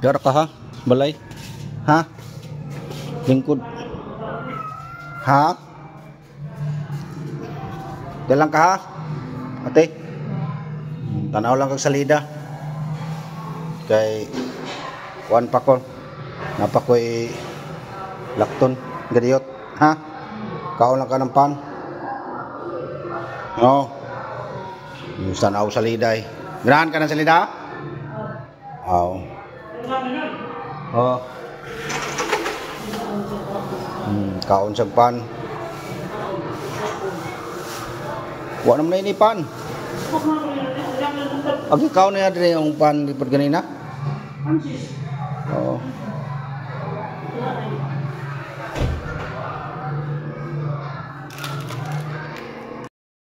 Gara ka ha? Balay? Ha? Lingkod? Ha? Dalang ka ha? Ate? Tanaw lang kag salida. Kay kuan pa ko. Napakoy lakton. Gadiyot. Ha? Kaon lang ka ng pan. No? Tanaw salida eh. Ganahan ka ng salida? Oo. Oh. Kaon sa pan. Wa naman na ini pan. Agi kaon na yadre yung pan lipad ganina. Oh.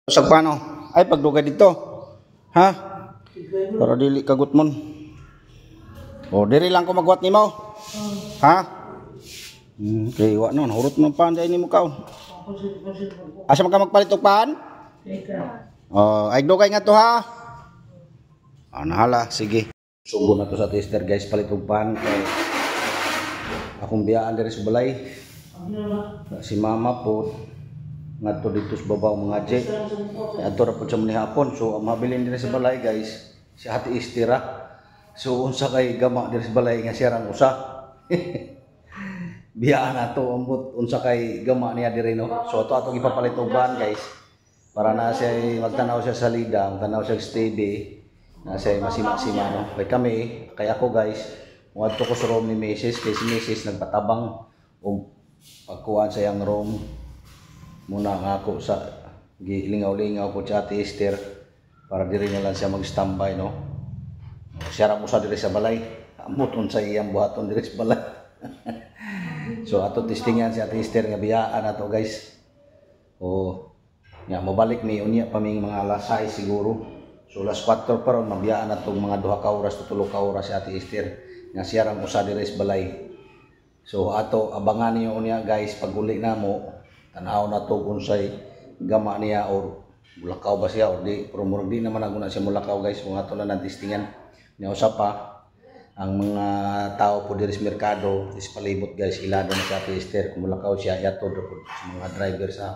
Sa pano? Ay pagdugay dito. Ha? Para dili kagut mon. Oh, diri lang ko magwat nimo. Ha? Okay, wa no, hurot mo pan dai nimo kaon. Asa man ka magpalit og pan? Oh, ay dugay nga to ha. Hala, sige. Subo na to sa tester guys, palit og pan kay akong biyaan diri sa balay. Si mama po ngadto dito sa babaw mga jet. Adto ra pud sa manihapon. So mabilin diri sa balay guys. Si Ate Estera. So unsa kay gama diri sa balay nga siya rang usa. Biyaan nato ambot unsa kay gama niya diri no. So ato atong ipapalit og ban guys. Para na siya magtanaw siya sa lidang, tanaw siya sa TV. Na siya masima-sima no. Kay kami, kay ako guys, muadto ko sa room ni Mrs. Kay si Mrs. nagpatabang og pagkuhan sa yang room. Muna nga ako sa gilingaw-lingaw ko sa Ate Esther para diri na lang siya mag-standby no. Siya ra mo sa diri sa balay. Amot unsa iyang buhaton diri sa balay. So ato testingan si Ate Esther nga biyaan nato guys. O nya mabalik ni unya pa ming mga alas 6 siguro. So alas 4 pa ron mabiyaan nato mga 2 ka oras to 3 ka oras si Ate Esther nga siya ra mo sa diri sa balay. So ato abangan niyo unya guys pag uli na mo tanaw na to kung say gama niya or mulakaw ba siya or di. Pero murag di naman aguna siya mulakaw guys kung ato na natistingan niya usap pa ang mga tao po diri sa merkado is palibot guys ilado na sa Ate Esther kung mulakaw siya yato sa mga driver sa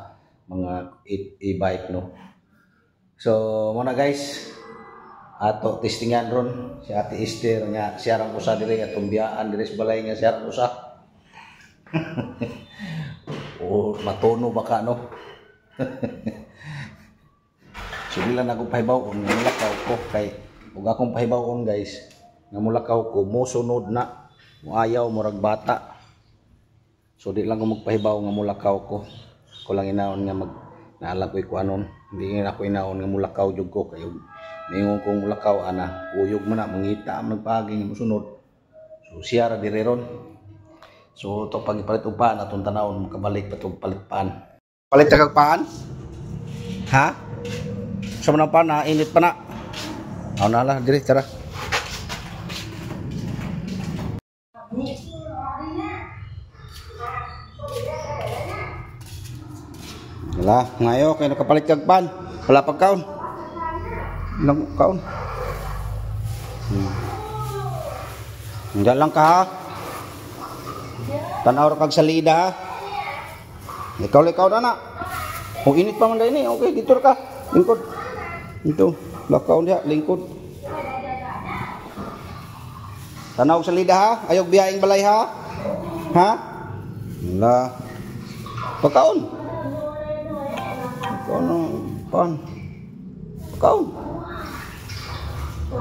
mga e-bike no. So muna guys ato testingan ron si Ate Esther nga siya rang usa diri nga tumbiyaan diri sa balay nga siya rang usa. O matono baka no. Sige lang ako pahibawon nga mulakaw ko kay ug akong pahibawon guys nga mulakaw ko mosunod na moayaw murag bata. So di lang ko magpahibaw nga mulakaw ko. Ko lang inaon nga mag naalag ko kuanon. Hindi nga ako inaon nga mulakaw jud ko kay ningon kong mulakaw ana uyog man na mangita ang nagpagi nga mosunod. So siya ra diri ron. So to pagipalit og paan atong tanawon makabalik pa tong palit paan. Palit kag paan? Ha? Sa man paan na init pa na. Aw na la diri tara. Wala, ngayo kay nakapalit kag paan. Wala pag kaon. Ilang kaon? Diyan lang ka ha. Tanaw ra kag salida ha. Ikaw na na. Kung init pa man dai ni, okay dito ka. Lingkod. Ito, lakaw dia lingkod. Tanaw salida ha. Ayog biyaing balay ha. Ha? Wala. Pagkaon. Pan. Pagkaon.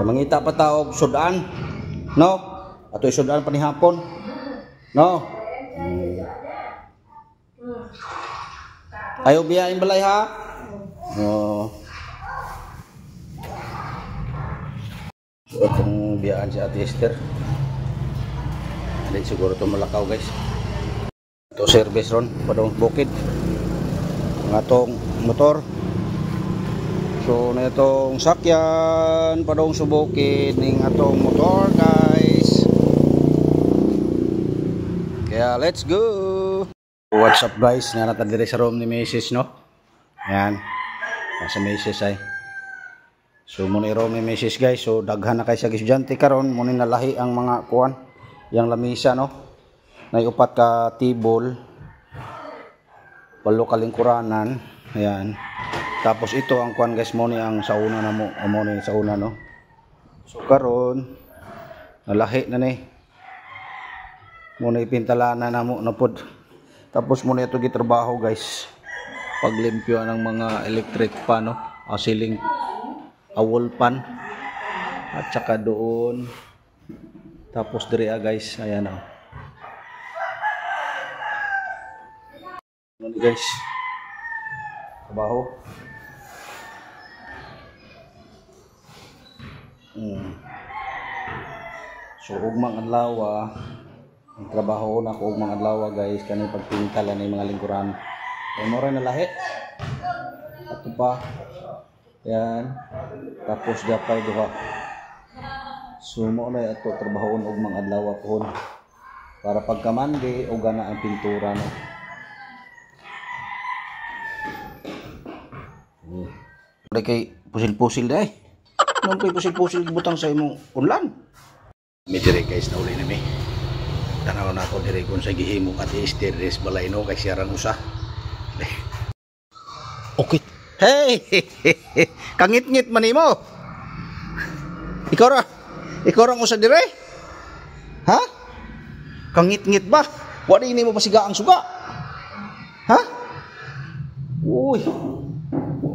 Mangita pa taog sudan. No? Ato sudan pa ni hapon. No. Ayaw biyain balay ha. Oh. Itong biyaan si Ate Esther. Hindi siguro ito malakaw guys. Ito service ron. Padong bukid. Ang atong motor. So na itong sakyan. Padong subukid ning atong motor guys. Kaya let's go. What's up guys? Nga natadiri sa room ni Mrs. no? Ayan. Sa Mrs. ay. So muna iro may message guys. So daghan na kay sa estudyante karon muna nalahi ang mga kuan, yang lamisa no. Nay upat ka table, 8 ka lingkuranan. Ayan. Tapos ito ang kuan guys mo ni ang sauna na mo ni sauna no. So karon nalahi na ni. Muna ipintalanan na mo na pod. Tapos muna ito gitrabaho guys. Paglimpyo ng mga electric pan no, ceiling wall pan. At saka doon. Tapos diri guys, ayan oh. Ano guys? Trabaho. So ugmang adlaw ang trabaho na ko ugmang adlaw guys kanay pagpintalan ng mga lingkuran. Ay mo na lahi. Ato pa. Yan. Tapos gapay duha. So mo na ato trabaho ugmang adlaw pohon. Para pagka Monday o gana ang pintura no. Kay pusil-pusil day. Nung kay pusil-pusil butang sa imong unlan. Mi dire guys na uli na mi. Tanaw na ako dire kun sa gihimo at i-sterilise balay no kay siyarang usa. Okay. Hey! Kangit-ngit man nimo. Ikaw ra usa dire? Ha? Kangit-ngit ba? Wa di nimo pasiga ang suga. Ha? Uy.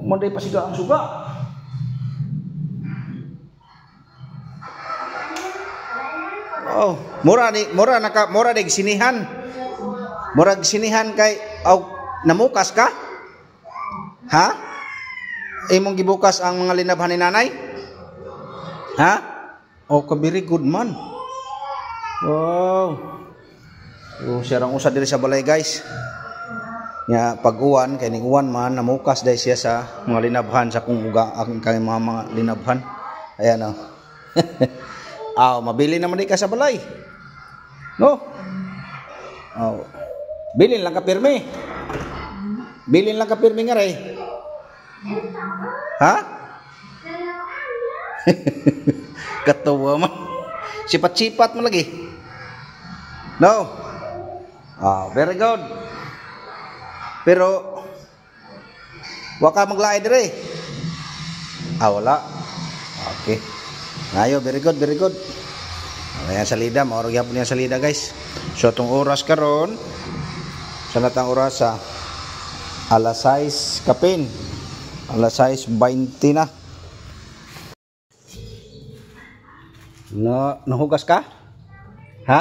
Manday pasiga ang suga. Oh, mura dig sinihan. Murag sinihan kay namukas ka? Ha? Imong gibukas ang mga linabhan ni nanay? Ha? Oh, very good man. Wow. Oh, siyang usa diri sa balay guys. Nya pag-uwan kay ning uwan man namukas dai siya sa mga linabhan sa kung uga ang kay mga linabhan. Ayan oh. Mabili naman di ka sa balay. No? Oh. Bilin lang ka pirmi. Bilin lang ka pirmi nga ray. Ha? Katawa man. Sipat-sipat mo lagi. No? Very good. Pero wa ka maglaay dire. Wala. Okay. Ngayo, very good, very good. Ayan salida, maorog yapon niya salida guys. So tong oras karon, sa natang oras alas 6 kapin. Alas 6:20 na. Nahugas ka? Ha?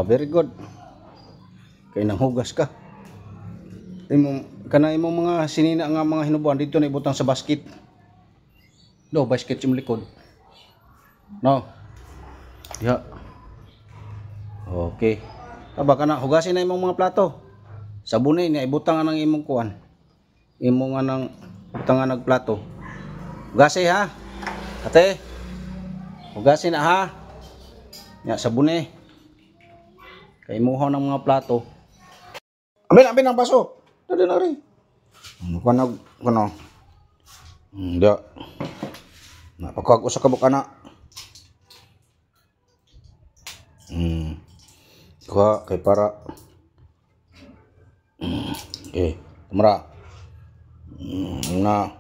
Very good. Kay nanghugas ka. Imong mga sinina nga mga hinubuan dito na ibutang sa basket. Do, basket yung likod. No. Ya. Okay. Baka na hugasin na imong mga plato. Sabunay niya ibutang nang imong kuan. Imong anang butang nag plato. Hugasi ha. Ate. Hugasin na ha. Ya sabunay. Kay imuhaw ng mga plato. Ambil ang baso. Dali na rin. Kano? Hindi. Napakawag ko sa kabuk anak. Kuha kay para. Okay. Tumara. Na.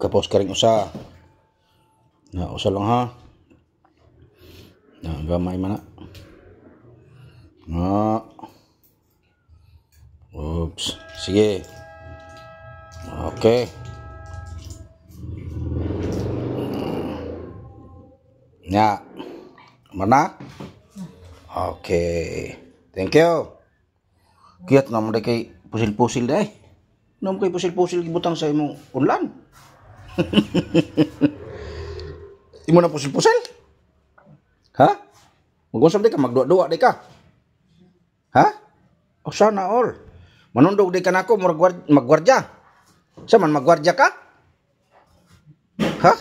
Kapos ka rin usa. Usa lang ha. Gamay man na. Oops. Sige. Okay. Nya. Mana? Okay. Thank you. Kiyat naman kay pusil-pusil day. Naman kay pusil-pusil gibutang sa imong unlan. Imo na pusil-pusil? Ha? Mag-usap di ka, magduwa-duwa di ka. Ha? O sana all. Manundog di ka na ako, magwardya. Sa man magwardya ka? Ha?